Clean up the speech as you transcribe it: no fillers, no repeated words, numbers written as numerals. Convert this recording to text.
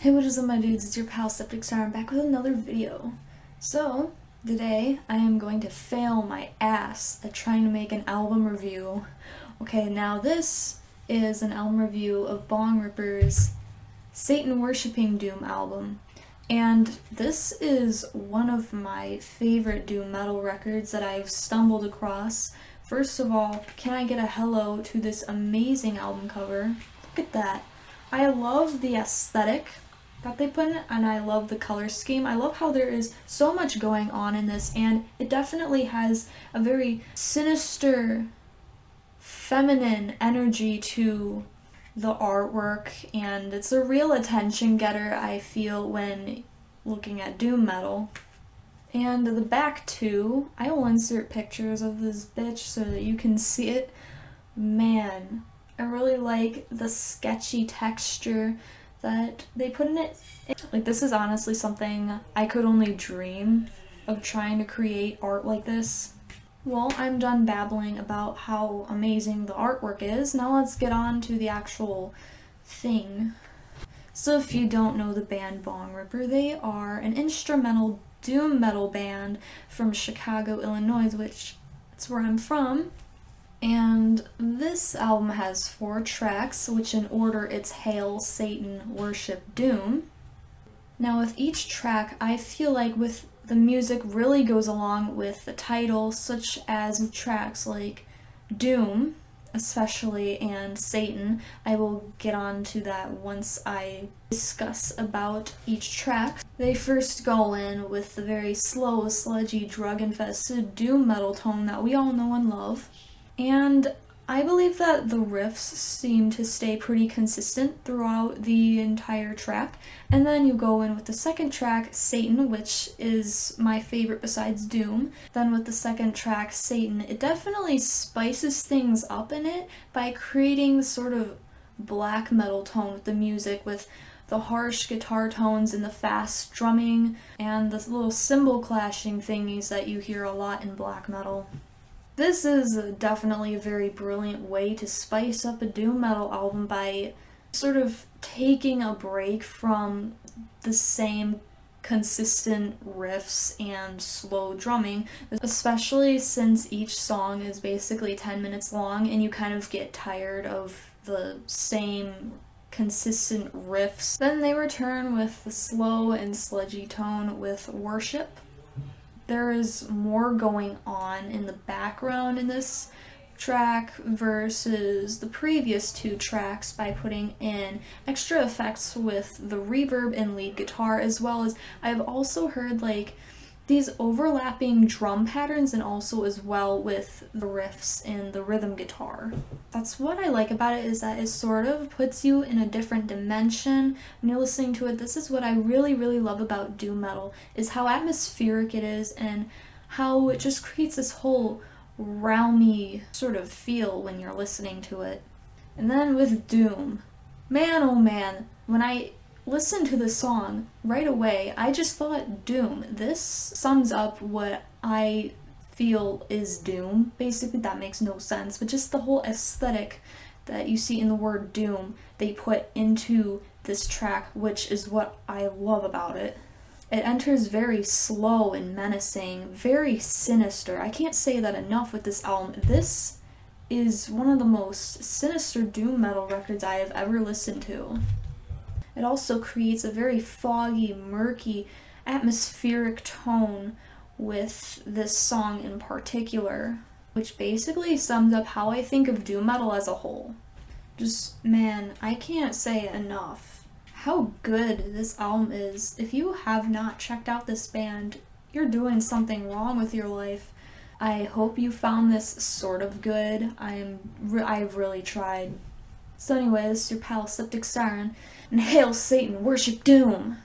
Hey, what is up, my dudes? It's your pal Septic Star. I'm back with another video. So, today I am going to fail my ass at trying to make an album review. Okay, now this is an album review of Bongripper's Satan Worshipping Doom album. And this is one of my favorite doom metal records that I've stumbled across. First of all, can I get a hello to this amazing album cover? Look at that. I love the aesthetic that they put in it, and I love the color scheme. I love how there is so much going on in this, and it definitely has a very sinister, feminine energy to the artwork, and it's a real attention getter, I feel, when looking at doom metal. And the back too, I will insert pictures of this bitch so that you can see it. Man, I really like the sketchy texture that they put in it. Like, this is honestly something I could only dream of, trying to create art like this. Well, I'm done babbling about how amazing the artwork is. Now let's get on to the actual thing. So if you don't know the band Bongripper, they are an instrumental doom metal band from Chicago, Illinois, which is where I'm from. And this album has 4 tracks, which in order it's Hail, Satan, Worship, Doom. Now with each track, I feel like with the music really goes along with the title, such as with tracks like Doom, especially, and Satan. I will get on to that once I discuss about each track. They first go in with the very slow, sludgy, drug-infested doom metal tone that we all know and love. And I believe that the riffs seem to stay pretty consistent throughout the entire track. And then you go in with the second track, Satan, which is my favorite besides Doom. Then with the second track, Satan, it definitely spices things up in it by creating sort of black metal tone with the music, with the harsh guitar tones and the fast drumming and the little cymbal clashing thingies that you hear a lot in black metal. This is definitely a very brilliant way to spice up a doom metal album by sort of taking a break from the same consistent riffs and slow drumming, especially since each song is basically 10 minutes long and you kind of get tired of the same consistent riffs. Then they return with the slow and sludgy tone with Worship. There is more going on in the background in this track versus the previous 2 tracks by putting in extra effects with the reverb and lead guitar, as well as I've also heard like these overlapping drum patterns, and also as well with the riffs and the rhythm guitar. That's what I like about it, is that it sort of puts you in a different dimension when you're listening to it. This is what I really love about doom metal, is how atmospheric it is and how it just creates this whole realmy sort of feel when you're listening to it. And then with Doom, man oh man, when I listened to the song right away, I just thought Doom. This sums up what I feel is Doom. Basically, that makes no sense, but just the whole aesthetic that you see in the word Doom, they put into this track, which is what I love about it. It enters very slow and menacing, very sinister. I can't say that enough with this album. This is one of the most sinister doom metal records I have ever listened to. It also creates a very foggy, murky, atmospheric tone with this song in particular, which basically sums up how I think of doom metal as a whole. Just, man, I can't say enough how good this album is. If you have not checked out this band, you're doing something wrong with your life. I hope you found this sort of good. I've really tried. So anyway, this is your pal Septic Siren, and Hail Satan, Worship Doom!